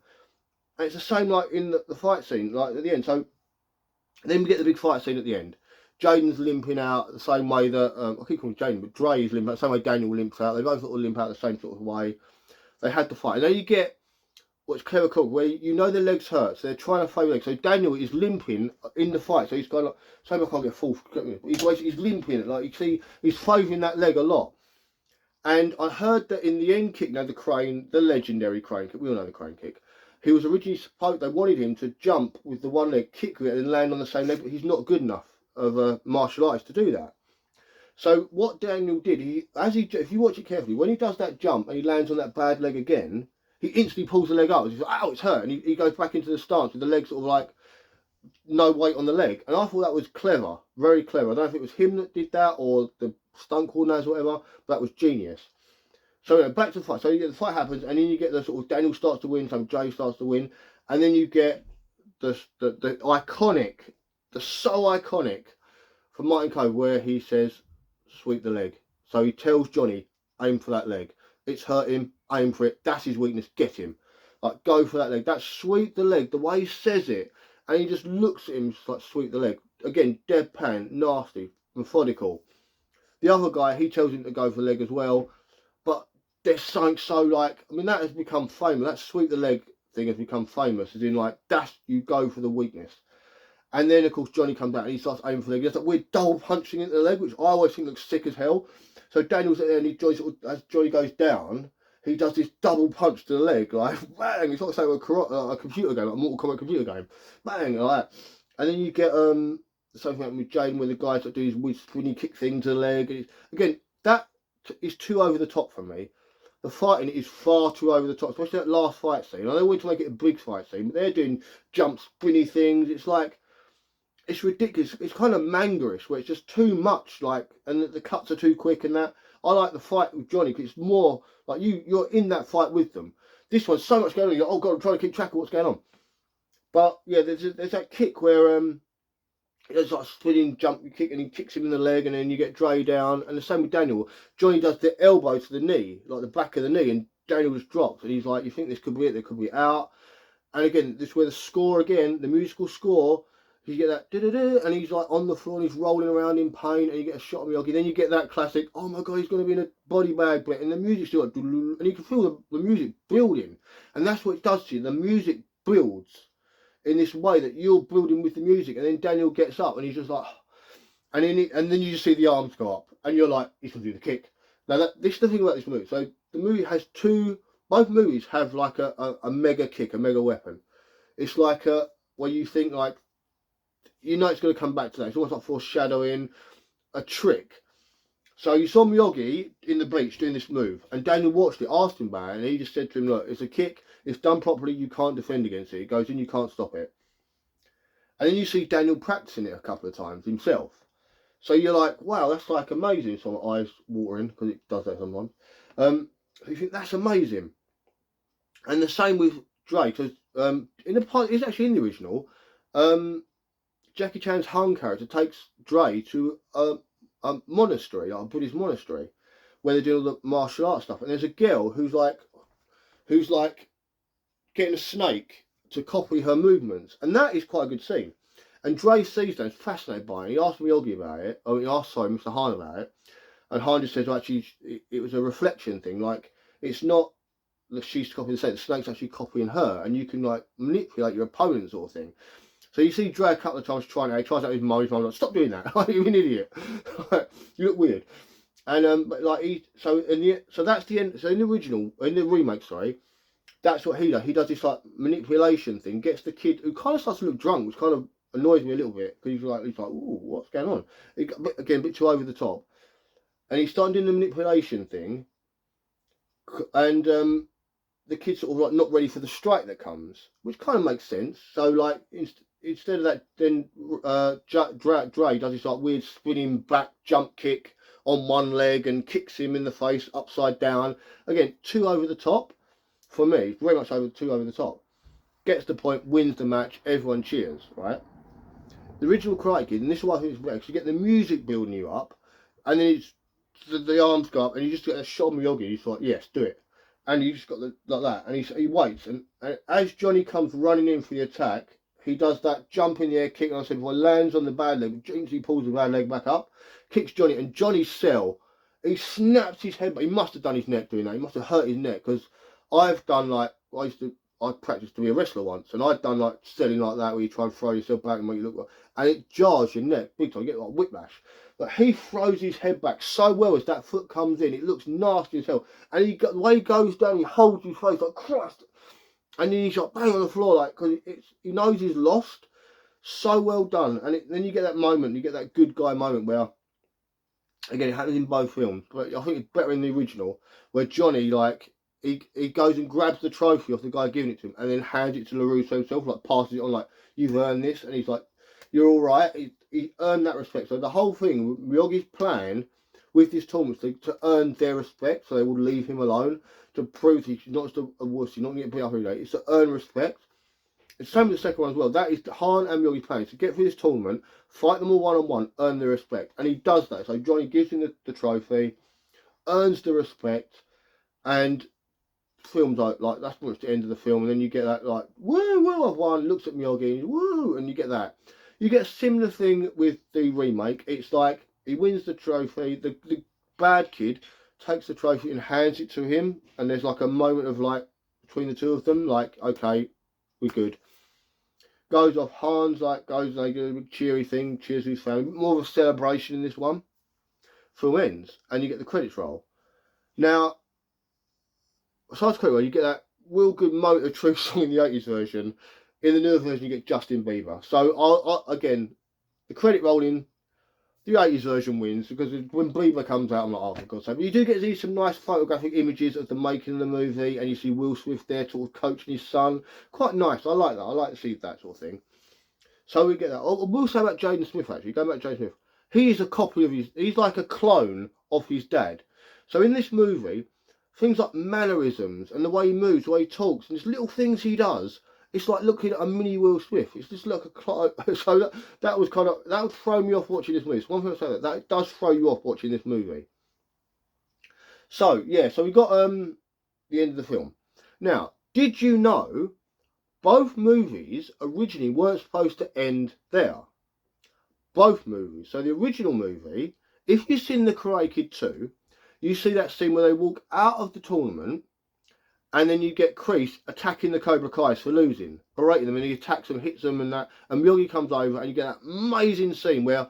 and it's the same like in the fight scene, like at the end. So then we get the big fight scene at the end. Jaden's limping out the same way that I keep calling Jaden, but Dre is limping out the same way Daniel limps out. They both sort of limp out the same sort of way. They had to fight, and then you get what's clever called where you know their legs hurt, so they're trying to favour legs. So Daniel is limping in the fight, so he's got like, same I can't get full. He's limping, like you see, he's favouring that leg a lot. And I heard that in the end kick, now the crane, the legendary crane kick, we all know the crane kick. He was originally supposed, they wanted him to jump with the one leg, kick with it, and land on the same leg, but he's not good enough of a martial artist to do that. So what Daniel did, if you watch it carefully, when he does that jump and he lands on that bad leg again, he instantly pulls the leg up. He's like, ow, it's hurt. And he goes back into the stance with the leg sort of like no weight on the leg. And I thought that was clever, very clever. I don't know if it was him that did that or the stunt coordinators or whatever, but that was genius. So yeah, back to the fight. So the fight happens, and then you get the sort of Daniel starts to win, so Jay starts to win, and then you get the iconic, the so iconic from Martin Cove where he says, "Sweep the leg." So he tells Johnny, "Aim for that leg. It's hurt him. Aim for it. That's his weakness. Get him. Like go for that leg. That sweep the leg. The way he says it, and he just looks at him just like sweep the leg. Again, deadpan, nasty, methodical. The other guy, he tells him to go for the leg as well, but there's something so like, I mean, that has become famous. That sweep the leg thing has become famous, as in like that's you go for the weakness. And then, of course, Johnny comes out and he starts aiming for the leg. There's that weird double punching into the leg, which I always think looks sick as hell. So Daniel's there and as Johnny goes down, he does this double punch to the leg, like, bang. It's like saying a computer game, like a Mortal Kombat computer game. Bang, like that. And then you get something with Jaden where the guys that do his weird spinny kick thing to the leg. And again, that is too over the top for me. The fighting is far too over the top, especially that last fight scene. I don't want to make it a big fight scene, but they're doing jump spinny things. It's like, it's ridiculous. It's kind of mangerish where it's just too much, like, and the cuts are too quick and that. I like the fight with Johnny because it's more like you're in that fight with them. This one's so much going on. You're like, oh god, I'm trying to keep track of what's going on. But yeah, there's that kick where there's like a spinning jump kick and he kicks him in the leg and then you get Dre down. And the same with Daniel. Johnny does the elbow to the knee, like the back of the knee, and Daniel just drops and he's like, you think this could be it? There could be out. And again, this is where the score again, the musical score. You get that da-da-da, and he's like on the floor and he's rolling around in pain, and you get a shot of Miyagi. Then you get that classic, oh my god, he's going to be in a body bag, and the music's still like, and you can feel the music building, and that's what it does to you. The music builds in this way that you're building with the music, and then Daniel gets up and he's just like, and then you just see the arms go up, and you're like, he's going to do the kick. Now this is the thing about this movie. So the movie has both movies have like a mega kick, a mega weapon. It's like where you think like, you know it's going to come back to that. It's almost like foreshadowing a trick. So you saw Miyagi in the beach doing this move, and Daniel watched it, asked him about it, and he just said to him, look, it's a kick, it's done properly, you can't defend against it. It goes in, you can't stop it. And then you see Daniel practicing it a couple of times himself. So you're like, wow, that's like amazing. So my eyes watering, because it does that sometimes. So you think, that's amazing. And the same with Dre, because in the part, it's actually in the original, Jackie Chan's Han character takes Dre to a monastery, like a Buddhist monastery, where they do all the martial arts stuff. And there's a girl who's like getting a snake to copy her movements, and that is quite a good scene. And Dre sees that, is fascinated by it. He asked Miyagi about it. Oh, he asked Mr. Han about it, and Han just says, well, actually, it was a reflection thing. Like it's not that she's copying the snake; the snake's actually copying her, and you can like manipulate your opponent, sort of thing. So you see Dre a couple of times trying it. He tries out his mum. His mum's like, "Stop doing that! You're an idiot. You look weird." And but like so that's the end. So in the remake, sorry, that's what he does. He does this like manipulation thing. Gets the kid who kind of starts to look drunk, which kind of annoys me a little bit because he's like, ooh, what's going on? Again, a bit too over the top, and he's starting doing the manipulation thing, and the kid's sort of like not ready for the strike that comes, which kind of makes sense. So like instead of that, then Dre does this like weird spinning back jump kick on one leg and kicks him in the face upside down. Again, too over the top for me. Very much too over the top. Gets the point, wins the match, everyone cheers, right? The original Karate Kid, and this is why I think it's better, because you get the music building you up, and then it's the arms go up, and you just get a shot of Miyagi. He's like, yes, do it, and you just got like that, and he waits, and as Johnny comes running in for the attack, he does that jump in the air kick, and I said, well, lands on the bad leg, he pulls the bad leg back up, kicks Johnny, and Johnny's cell, he snaps his head, but he must have done his neck doing that. He must have hurt his neck, because I've done like I practiced to be a wrestler once, and I'd done like selling like that, where you try and throw yourself back and make you look like, and it jars your neck big time. You get like whiplash. But he throws his head back so well as that foot comes in, it looks nasty as hell. And the way he goes down, he holds his face like Christ, and then he's like bang on the floor, like because he knows he's lost. So well done, and then you get that moment, you get that good guy moment where, again, it happens in both films, but I think it's better in the original, where Johnny like. He goes and grabs the trophy off the guy giving it to him and then hands it to LaRusso himself, like passes it on, like, you've earned this. And he's like, you're all right. He earned that respect. So the whole thing, Miyagi's plan with this tournament to earn their respect, so they would leave him alone, to prove he's not just a wuss, he's not going to get beat up every day. It's to earn respect. It's the same with the second one as well. That is Han and Miyagi's plan, to get through this tournament, fight them all one-on-one, earn their respect. And he does that. So Johnny gives him the trophy, earns the respect, and films like that's pretty much the end of the film, and then you get that like woo, I've won, looks at Miyagi, woo, and you get that. You get a similar thing with the remake. It's like he wins the trophy, the bad kid takes the trophy and hands it to him, and there's like a moment of like between the two of them, like, okay, we're good. Goes off, Hans like goes and they do a big cheery thing, cheers his family, more of a celebration in this one. Film ends and you get the credits roll. Now, besides credit roll, you get that real good Moment of Truth song in the 80s version. In the newer version, you get Justin Bieber. So, again, the credit rolling, the 80s version wins, because when Bieber comes out, I'm like, oh, for God's sake. But you do get to see some nice photographic images of the making of the movie, and you see Will Smith there sort of coaching his son. Quite nice. I like that. I like to see that sort of thing. So we get that. I will say about Jaden Smith, actually. Going back to Jaden Smith. He is a copy of he's like a clone of his dad. So in this movie, things like mannerisms and the way he moves, the way he talks, and just little things he does, it's like looking at a mini Will Smith. It's just like a so that was kind of, that would throw me off watching this movie. It's one thing I say that does throw you off watching this movie. So yeah, so we got the end of the film. Now, did you know both movies originally weren't supposed to end there? Both movies. So the original movie, if you've seen the Karate Kid 2, you see that scene where they walk out of the tournament, and then you get Kreese attacking the Cobra Kais for losing, berating them, and he attacks them, hits them, and that. And Miyagi comes over, and you get that amazing scene where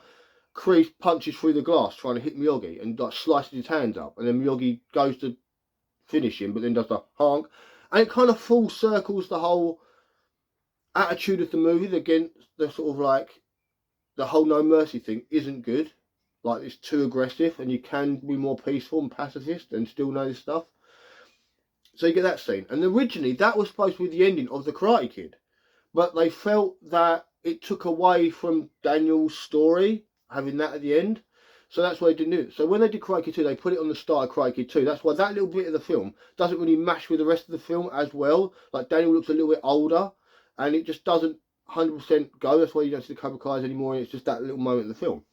Kreese punches through the glass trying to hit Miyagi, and like slices his hands up, and then Miyagi goes to finish him, but then does the honk, and it kind of full circles the whole attitude of the movie. Again, the sort of like the whole no mercy thing isn't good. Like, it's too aggressive, and you can be more peaceful and pacifist and still know this stuff. So you get that scene. And originally, that was supposed to be the ending of The Karate Kid. But they felt that it took away from Daniel's story, having that at the end. So that's why they didn't do it. So when they did Karate Kid 2, they put it on the start of Karate Kid 2. That's why that little bit of the film doesn't really match with the rest of the film as well. Like, Daniel looks a little bit older, and it just doesn't 100% go. That's why you don't see the Cobra Kais anymore, and it's just that little moment in the film.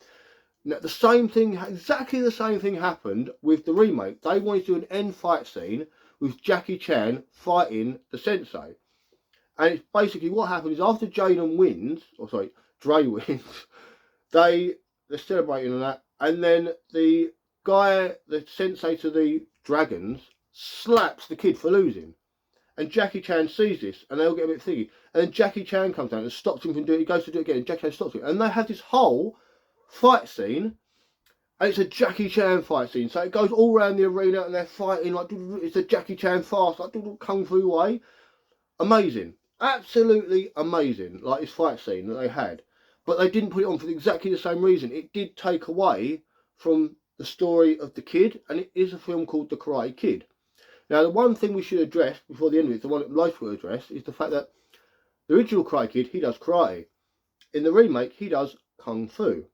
Now, the same thing, exactly the same thing happened with the remake. They wanted to do an end fight scene with Jackie Chan fighting the sensei. And it's basically what happened is after Jaden wins, Dre wins, they're celebrating on that. And then the guy, the sensei to the dragons, slaps the kid for losing. And Jackie Chan sees this, and they all get a bit thingy. And then Jackie Chan comes down and stops him from doing it. He goes to do it again, and Jackie Chan stops him. And they have this whole fight scene, and it's a Jackie Chan fight scene, so it goes all around the arena and they're fighting like it's a Jackie Chan fast, like kung fu way. Amazing, absolutely amazing, like this fight scene that they had. but they didn't put it on for exactly the same reason. It did take away from the story of the kid, and it is a film called The Karate Kid. Now, the one thing we should address before the end of it, the one that most will address, is the fact that the original Karate Kid, he does karate. In the remake, he does kung fu.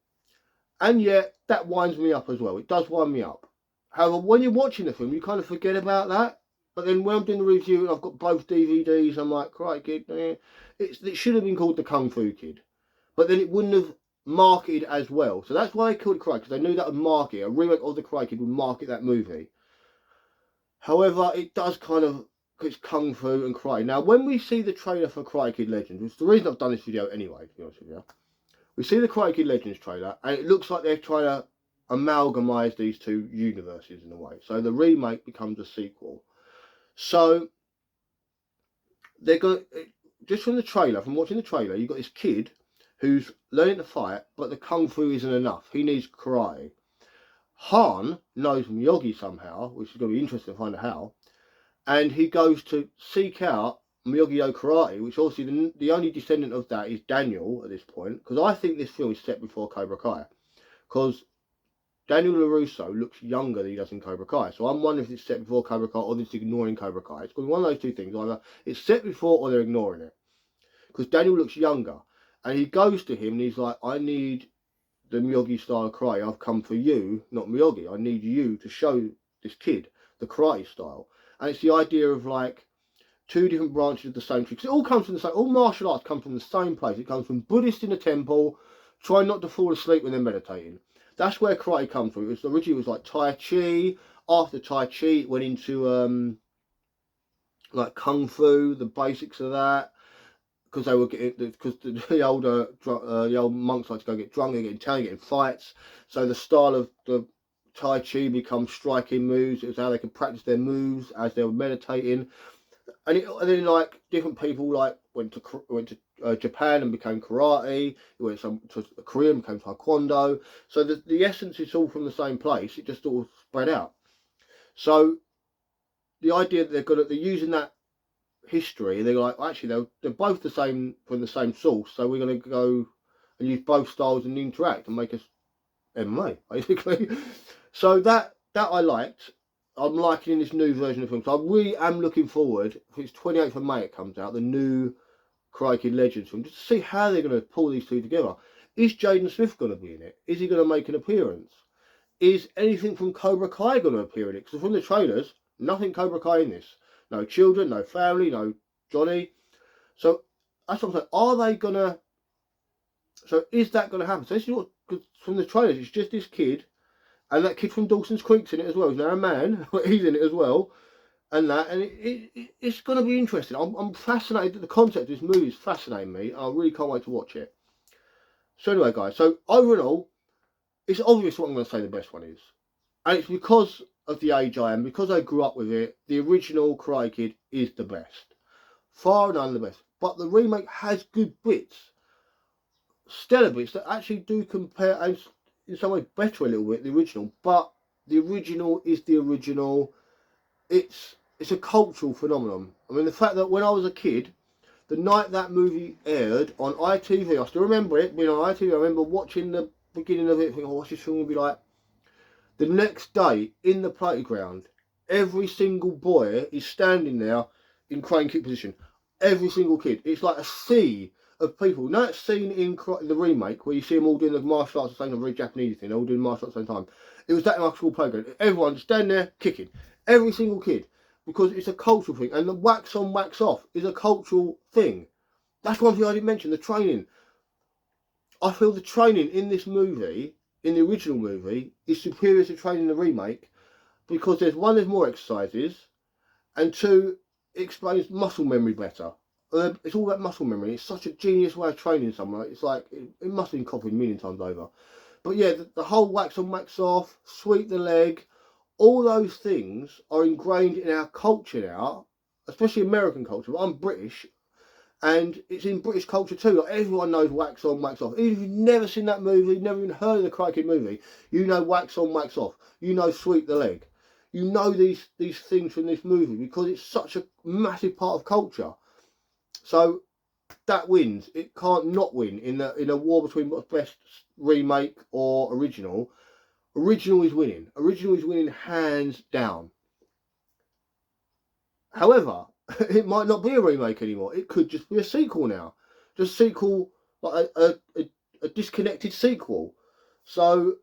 And yet, that winds me up as well. It does wind me up. However, when you're watching the film, you kind of forget about that. But then when I'm doing the review and I've got both DVDs, I'm like, Karate Kid, it should have been called The Kung Fu Kid. But then it wouldn't have marketed as well. So that's why they called it Karate, because they knew that would market. A remake of The Karate Kid would market that movie. However, it does kind of, it's kung fu and karate. Now, when we see the trailer for Karate Kid Legends, which is the reason I've done this video anyway, to be honest with you, we see the Karate Kid Legends trailer, and it looks like they're trying to amalgamise these two universes in a way. So the remake becomes a sequel. So they're going to, just from the trailer, from watching the trailer, you've got this kid who's learning to fight, but the kung fu isn't enough. He needs karate. Han knows Miyagi somehow, which is going to be interesting to find out how, and he goes to seek out Miyagi-Do karate, which obviously the only descendant of that is Daniel at this point, because I think this film is set before Cobra Kai, because Daniel LaRusso looks younger than he does in Cobra Kai, so I'm wondering if it's set before Cobra Kai or it's ignoring Cobra Kai. It's going to be one of those two things, either it's set before or they're ignoring it, because Daniel looks younger, and he goes to him and he's like, I need the Miyagi style karate. I've come for you, not Miyagi. I need you to show this kid the karate style. And it's the idea of like two different branches of the same tree. Because it all comes from the same, all martial arts come from the same place. It comes from Buddhists in a temple, trying not to fall asleep when they're meditating. That's where karate comes from. Originally it was like Tai Chi. After Tai Chi, it went into like Kung Fu, the basics of that. Because they were getting, because the old monks like to go get drunk, they're getting taken, getting fights. So the style of the Tai Chi becomes striking moves. It was how they could practice their moves as they were meditating. And then like different people like went to Japan and became karate. It went to Korea and became taekwondo. So the essence is all from the same place. It just all spread out. So the idea that they're using that history, they're like, actually they're both the same, from the same source, so we're going to go and use both styles and interact and make us MMA basically. So that I liked. I'm liking this new version of the film, so I really am looking forward. It's 28th of May it comes out, the new Karate Kid Legends film, just to see how they're going to pull these two together. Is Jaden Smith going to be in it? Is he going to make an appearance? Is anything from Cobra Kai going to appear in it? Because from the trailers, nothing Cobra Kai in this. No children, no family, no Johnny. So that's what I'm saying. Are they gonna? So is that gonna happen? So this is what, from the trailers, it's just this kid, and that kid from Dawson's Creek's in it as well. He's now a man, but he's in it as well, and it's gonna be interesting. I'm fascinated. The concept of this movie is fascinating me. I really can't wait to watch it. So anyway, guys. So overall, it's obvious what I'm going to say the best one is, and it's because of the age I am, because I grew up with it. The original Karate Kid is the best, far and none the best. But the remake has good bits, stellar bits that actually do compare, and in some ways better a little bit the original. But the original is the original. It's a cultural phenomenon. I mean, the fact that when I was a kid, the night that movie aired on ITV, I still remember it being on ITV. I remember watching the beginning of it, thinking, oh, what's this film will be like? The next day, in the playground, every single boy is standing there in crane kick position. Every single kid. It's like a sea of people. Now it's seen in the remake, where you see them all doing the martial arts at the same time, very Japanese thing, all doing martial arts at the same time. It was that in our school playground. Everyone standing there kicking. Every single kid. Because it's a cultural thing. And the wax on, wax off is a cultural thing. That's one thing I didn't mention, the training. I feel the training in this movie, in the original movie, is superior to training in the remake, because there's more exercises, and two, it explains muscle memory better. It's all about muscle memory. It's such a genius way of training someone. It's like, it must have been copied a million times over. But yeah, the whole wax on, wax off, sweep the leg, all those things are ingrained in our culture now, especially American culture. But I'm British, and it's in British culture too. Like, everyone knows wax on, wax off. Even if you've never seen that movie, never even heard of the Karate Kid movie, you know wax on, wax off. You know sweep the leg. You know these things from this movie because it's such a massive part of culture. So that wins. It can't not win in a war between what's best, remake or original. Original is winning. Original is winning hands down. However, it might not be a remake anymore. It could just be a sequel now. Just sequel, like a disconnected sequel. So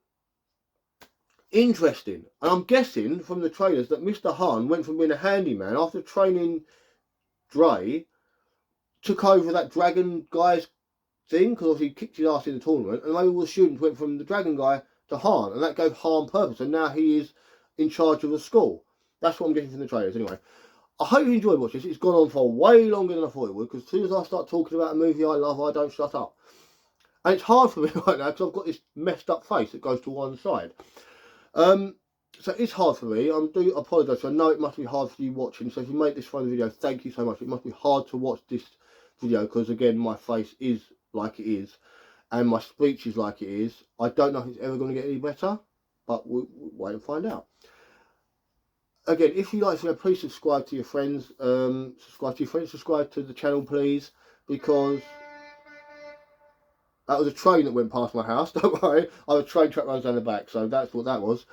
interesting. And I'm guessing from the trailers that Mr. Han went from being a handyman after training Dre, took over that dragon guy's thing, because obviously he kicked his ass in the tournament, and maybe all the students went from the dragon guy to Han, and that gave Han purpose, and now he is in charge of the school. That's what I'm getting from the trailers anyway. I hope you enjoyed watching this. It's gone on for way longer than I thought it would, because as soon as I start talking about a movie I love, I don't shut up. And it's hard for me right now, because I've got this messed up face that goes to one side. So it's hard for me. I do apologise. I know it must be hard for you watching. So if you made this fun video, thank you so much. It must be hard to watch this video because, again, my face is like it is and my speech is like it is. I don't know if it's ever going to get any better, but we'll wait and find out. Again, if you like this video, please subscribe to your friends. Subscribe to the channel, please, because that was a train that went past my house. Don't worry, I have a train track runs down the back, so that's what that was.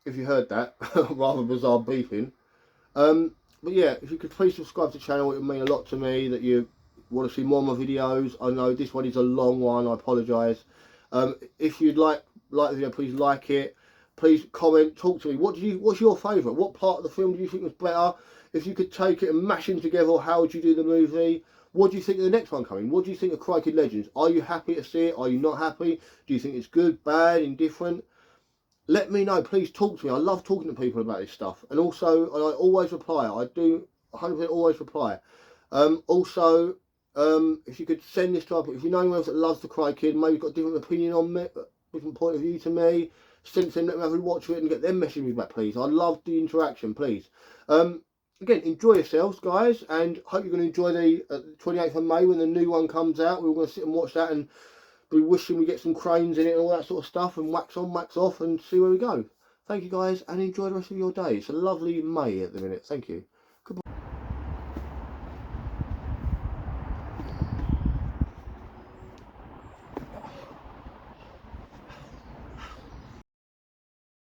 If you heard that, rather bizarre beeping. But yeah, if you could please subscribe to the channel, it would mean a lot to me that you want to see more of my videos. I know this one is a long one, I apologise. If you'd like the video, please like it. Please comment, talk to me. What's your favourite? What part of the film do you think was better? If you could take it and mash them together, how would you do the movie? What do you think of the next one coming? What do you think of Cry Kid Legends? Are you happy to see it? Are you not happy? Do you think it's good, bad, indifferent? Let me know. Please talk to me. I love talking to people about this stuff. And also, I always reply. I do 100% always reply. Also, if you could send this to other, if you know anyone else that loves the Cry Kid, maybe got a different opinion on me, different point of view to me, send them, let me have a watch it and get them messaging me back, please. I love the interaction, please. Again, enjoy yourselves, guys, and hope you're going to enjoy the 28th of May when the new one comes out. We're going to sit and watch that and be wishing we get some cranes in it and all that sort of stuff, and wax on, wax off, and see where we go. Thank you, guys, and enjoy the rest of your day. It's a lovely May at the minute. Thank you.